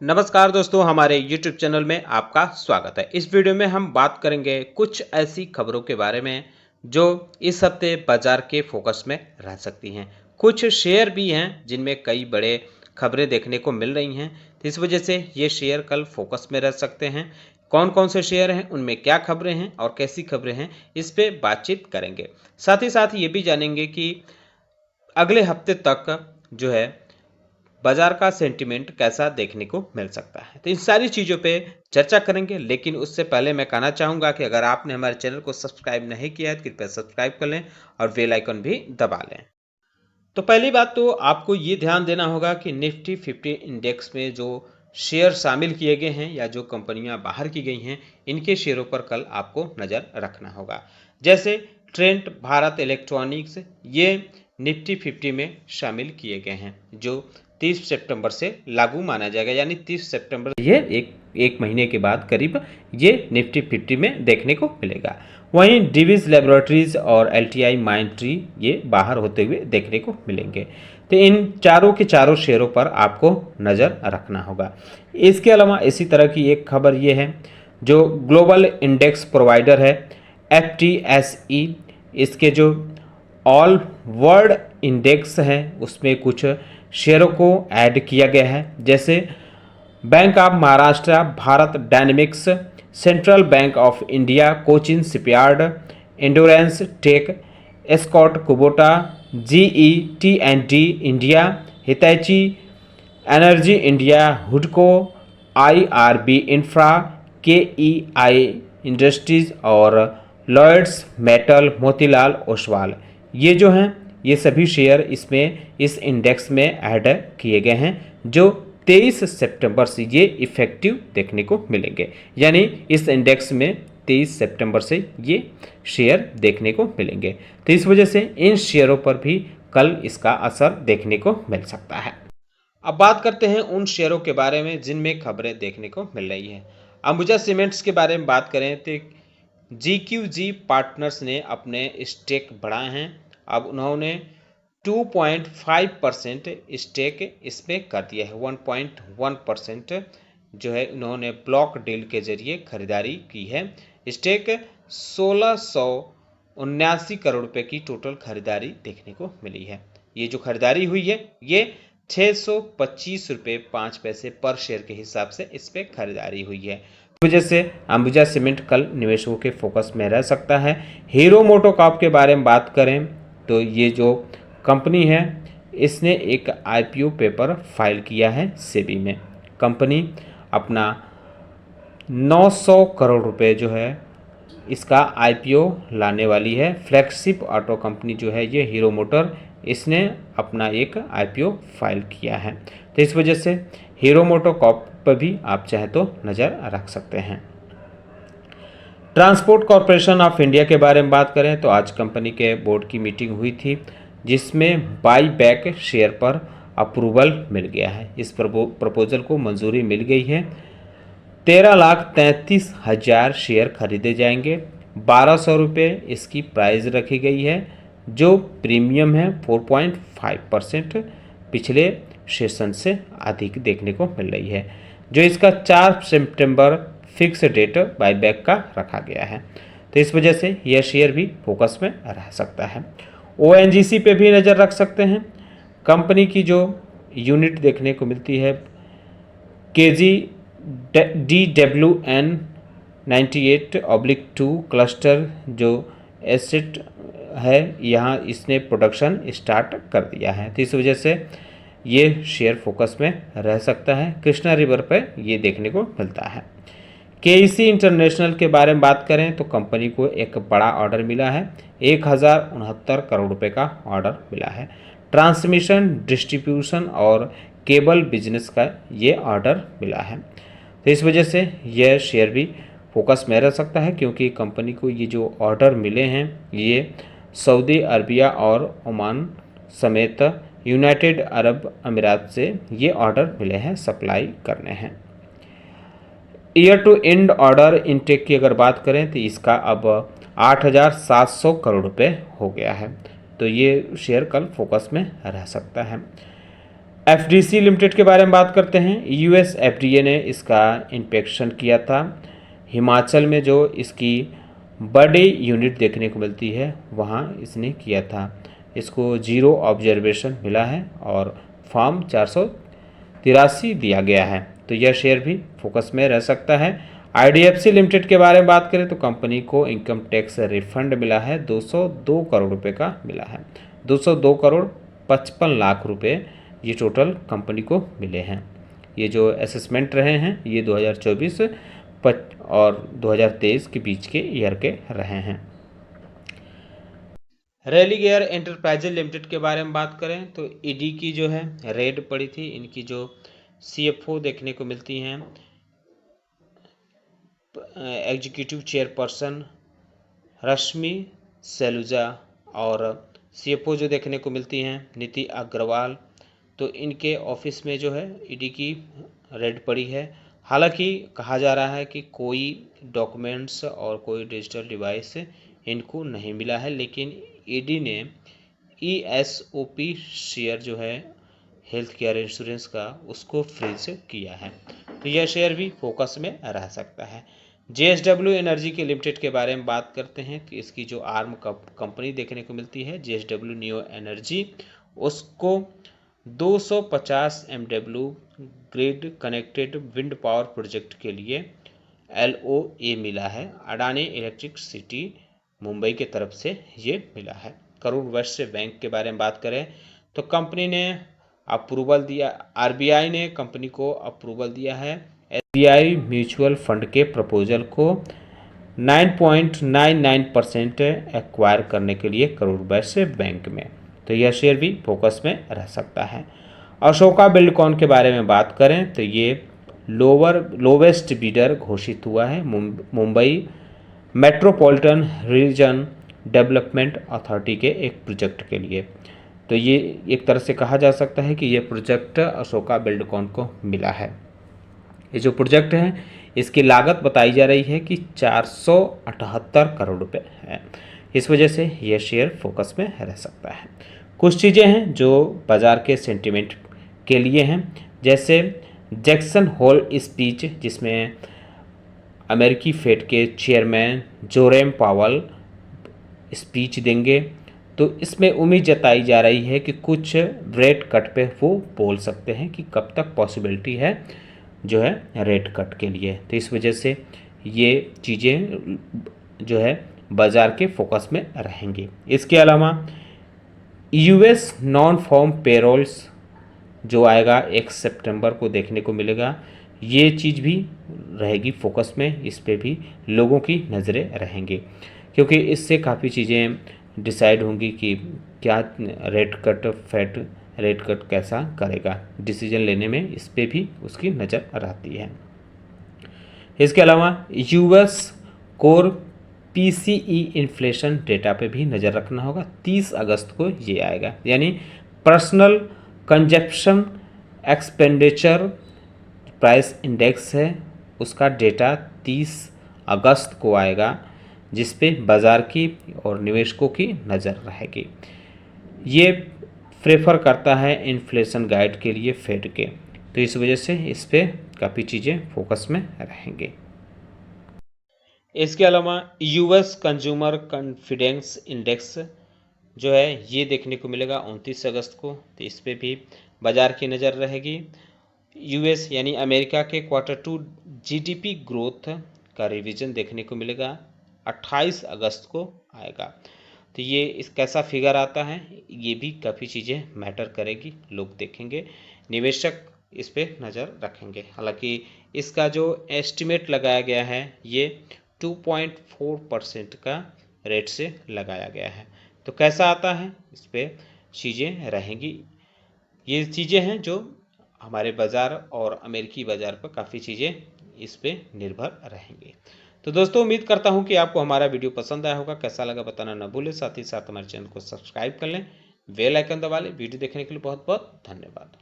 नमस्कार दोस्तों, हमारे YouTube चैनल में आपका स्वागत है। इस वीडियो में हम बात करेंगे कुछ ऐसी खबरों के बारे में जो इस हफ्ते बाजार के फोकस में रह सकती हैं। कुछ शेयर भी हैं जिनमें कई बड़े खबरें देखने को मिल रही हैं, तो इस वजह से ये शेयर कल फोकस में रह सकते हैं। कौन कौन से शेयर हैं, उनमें क्या खबरें हैं और कैसी खबरें हैं, इस पे बातचीत करेंगे। साथ ही साथ ये भी जानेंगे कि अगले हफ्ते तक जो है बाजार का सेंटिमेंट कैसा देखने को मिल सकता है। तो इन सारी चीज़ों पे चर्चा करेंगे, लेकिन उससे पहले मैं कहना चाहूँगा कि अगर आपने हमारे चैनल को सब्सक्राइब नहीं किया है तो कृपया सब्सक्राइब कर लें और बेल आइकन भी दबा लें। तो पहली बात तो आपको ये ध्यान देना होगा कि निफ्टी 50 इंडेक्स में जो शेयर शामिल किए गए हैं या जो कंपनियां बाहर की गई हैं, इनके शेयरों पर कल आपको नज़र रखना होगा। जैसे ट्रेंट भारत इलेक्ट्रॉनिक्स, ये निफ्टी 50 में शामिल किए गए हैं, जो 30 सितंबर से लागू माना जाएगा, यानी 30 सितंबर ये एक महीने के बाद करीब ये निफ्टी 50 में देखने को मिलेगा। वहीं डिविस लेबोरेटरीज और एलटीआई माइंट्री ये बाहर होते हुए देखने को मिलेंगे। तो इन चारों के चारों शेयरों पर आपको नज़र रखना होगा। इसके अलावा इसी तरह की एक खबर ये है, जो ग्लोबल इंडेक्स प्रोवाइडर है FTSE, इसके जो ऑल वर्ल्ड इंडेक्स है उसमें कुछ शेयरों को ऐड किया गया है। जैसे bank of Maharashtra, Bharat dynamics, central bank of India, Cochin shipyard, Endurance Tech, Escorts Kubota, GE T&D India, Hitachi Energy India, हुडको, IRB इंफ्रा, KEI इंडस्ट्रीज और लॉयड्स मेटल, मोतीलाल ओसवाल, ये जो हैं ये सभी शेयर इसमें इस इंडेक्स में ऐड किए गए हैं, जो 23 सितंबर से ये इफेक्टिव देखने को मिलेंगे। यानी इस इंडेक्स में 23 सितंबर से ये शेयर देखने को मिलेंगे। तो इस वजह से इन शेयरों पर भी कल इसका असर देखने को मिल सकता है। अब बात करते हैं उन शेयरों के बारे में जिनमें खबरें देखने को मिल रही हैं। अंबुजा सीमेंट्स के बारे में बात करें तो GQG पार्टनर्स ने अपने स्टेक बढ़ाए हैं। अब उन्होंने 2.5% स्टेक इसमें कर दिया है। 1.1% जो है उन्होंने ब्लॉक डील के जरिए खरीदारी की है। स्टेक 1679 करोड़ रुपए की टोटल खरीदारी देखने को मिली है। ये जो खरीदारी हुई है ये 625 रुपये 5 पैसे पर शेयर के हिसाब से इस पर खरीदारी हुई है। वजह से अंबुजा सीमेंट कल निवेशकों के फोकस में रह सकता है। हीरो मोटोकॉर्प के बारे में बात करें तो ये जो कंपनी है इसने एक IPO पेपर फाइल किया है सेबी में। कंपनी अपना 900 करोड़ रुपए जो है इसका IPO लाने वाली है। फ्लैगशिप ऑटो कंपनी जो है ये हीरो मोटर, इसने अपना एक IPO फाइल किया है। तो इस वजह से हीरो मोटोकॉर्प पर भी आप चाहे तो नज़र रख सकते हैं। ट्रांसपोर्ट कॉरपोरेशन ऑफ इंडिया के बारे में बात करें तो आज कंपनी के बोर्ड की मीटिंग हुई थी, जिसमें बाई बैक शेयर पर अप्रूवल मिल गया है। इस प्रपोजल को मंजूरी मिल गई है। 13,33,000 शेयर खरीदे जाएंगे। 1200 रुपये इसकी प्राइस रखी गई है, जो प्रीमियम है 4.5% पिछले सेशन से अधिक देखने को मिल रही है। जो इसका 4 सितंबर फिक्स डेट बाईबैक का रखा गया है। तो इस वजह से यह शेयर भी फोकस में रह सकता है। ONGC पे भी नज़र रख सकते हैं। कंपनी की जो यूनिट देखने को मिलती है KGDWN 98/2 क्लस्टर जो एसेट है, यहाँ इसने प्रोडक्शन स्टार्ट कर दिया है। तो इस वजह से ये शेयर फोकस में रह सकता है। कृष्णा रिवर पे ये देखने को मिलता है। KEC इंटरनेशनल के बारे में बात करें तो कंपनी को एक बड़ा ऑर्डर मिला है। 1069 करोड़ रुपए का ऑर्डर मिला है। ट्रांसमिशन, डिस्ट्रीब्यूशन और केबल बिजनेस का ये ऑर्डर मिला है। तो इस वजह से यह शेयर भी फोकस में रह सकता है, क्योंकि कंपनी को ये जो ऑर्डर मिले हैं ये सऊदी अरबिया और ओमान समेत यूनाइटेड अरब अमीरात से ये ऑर्डर मिले हैं, सप्लाई करने हैं। Year to end order intake की अगर बात करें तो इसका अब 8,700 करोड़ रुपए हो गया है। तो ये शेयर कल फोकस में रह सकता है। एफडीसी लिमिटेड के बारे में बात करते हैं। यूएस एफडीए ने इसका इंस्पेक्शन किया था। हिमाचल में जो इसकी बड़ी यूनिट देखने को मिलती है वहाँ इसने किया था। इसको 0 ऑब्जर्वेशन मिला है और फॉर्म 483 दिया गया है। तो यह शेयर भी फोकस में रह सकता है। आईडीएफसी लिमिटेड के बारे में बात करें तो कंपनी को इनकम टैक्स रिफंड मिला है, 202 करोड़ रुपए का मिला है। 202 करोड़ 55 लाख रुपए ये टोटल कंपनी को मिले हैं। ये जो असेसमेंट रहे हैं ये 2024 और 2023 के बीच के ईयर के रहे हैं। रेलिगेयर एंटरप्राइजेज लिमिटेड के बारे में बात करें तो ईडी की जो है रेड पड़ी थी। इनकी जो सीएफओ देखने को मिलती हैं, एग्जीक्यूटिव चेयरपर्सन रश्मि सलूजा, और सीएफओ जो देखने को मिलती हैं नीति अग्रवाल, तो इनके ऑफिस में जो है ईडी की रेड पड़ी है। हालांकि कहा जा रहा है कि कोई डॉक्यूमेंट्स और कोई डिजिटल डिवाइस इनको नहीं मिला है, लेकिन ईडी ने ईएसओपी शेयर जो है हेल्थ केयर इंश्योरेंस का उसको फ्रीज किया है। तो यह शेयर भी फोकस में रह सकता है। जेएसडब्ल्यू एनर्जी के लिमिटेड के बारे में बात करते हैं कि इसकी जो आर्म कंपनी देखने को मिलती है जेएसडब्ल्यू नियो एनर्जी, उसको 250 MW grid connected wind power project के लिए LOA मिला है। अडानी इलेक्ट्रिक सिटी मुंबई की तरफ से ये मिला है। करूर वैश्य बैंक के बारे में बात करें तो कंपनी ने अप्रूवल दिया, आरबीआई ने कंपनी को अप्रूवल दिया है एसबीआई म्यूचुअल फंड के प्रपोजल को 9.99% एक्वायर करने के लिए करूर वैश्य बैंक में। तो यह शेयर भी फोकस में रह सकता है। अशोका बिल्डकॉन के बारे में बात करें तो ये लोवेस्ट बीडर घोषित हुआ है Mumbai metropolitan region development authority के एक प्रोजेक्ट के लिए। तो ये एक तरह से कहा जा सकता है कि ये प्रोजेक्ट अशोका बिल्डकॉन को मिला है। ये जो प्रोजेक्ट है इसकी लागत बताई जा रही है कि 478 करोड़ रुपए है। इस वजह से यह शेयर फोकस में रह सकता है। कुछ चीज़ें हैं जो बाज़ार के सेंटिमेंट के लिए हैं, जैसे जैक्सन होल स्पीच जिसमें अमेरिकी फेड के चेयरमैन जोरेम पावल स्पीच देंगे, तो इसमें उम्मीद जताई जा रही है कि कुछ रेट कट पे वो बोल सकते हैं कि कब तक पॉसिबिलिटी है जो है रेट कट के लिए। तो इस वजह से ये चीज़ें जो है बाज़ार के फोकस में रहेंगी। इसके अलावा यूएस नॉन फॉर्म पेरोल्स जो आएगा 1 सितंबर को देखने को मिलेगा, ये चीज़ भी रहेगी फोकस में। इस पे भी लोगों की नज़रें रहेंगी क्योंकि इससे काफ़ी चीज़ें डिसाइड होंगी कि क्या rate cut Fed rate cut कैसा करेगा, डिसीजन लेने में इस पे भी उसकी नज़र रहती है। इसके अलावा US core PCE inflation data पे भी नज़र रखना होगा। 30 अगस्त को ये आएगा, यानी personal consumption expenditure price index है उसका डेटा 30 अगस्त को आएगा, जिस पे बाज़ार की और निवेशकों की नज़र रहेगी। ये प्रेफर करता है इन्फ्लेशन गाइड के लिए फेड के, तो इस वजह से इस पे काफ़ी चीज़ें फोकस में रहेंगे। इसके अलावा यूएस कंज्यूमर कॉन्फिडेंस इंडेक्स जो है ये देखने को मिलेगा 29 अगस्त को, तो इस पे भी बाज़ार की नज़र रहेगी। यूएस यानी अमेरिका के Q2 जीडीपी ग्रोथ का रिवीजन देखने को मिलेगा 28 अगस्त को आएगा। तो ये इस कैसा फिगर आता है ये भी काफ़ी चीज़ें मैटर करेगी, लोग देखेंगे, निवेशक इस पे नज़र रखेंगे। हालांकि इसका जो एस्टिमेट लगाया गया है ये 2.4% का रेट से लगाया गया है। तो कैसा आता है इस पे चीज़ें रहेंगी। ये चीज़ें हैं जो हमारे बाज़ार और अमेरिकी बाज़ार पर काफ़ी चीज़ें इस पे निर्भर रहेंगी। तो दोस्तों उम्मीद करता हूं कि आपको हमारा वीडियो पसंद आया होगा। कैसा लगा बताना ना भूलें, साथ ही साथ हमारे चैनल को सब्सक्राइब कर लें, बेल आइकन दबा लें। वीडियो देखने के लिए बहुत बहुत धन्यवाद।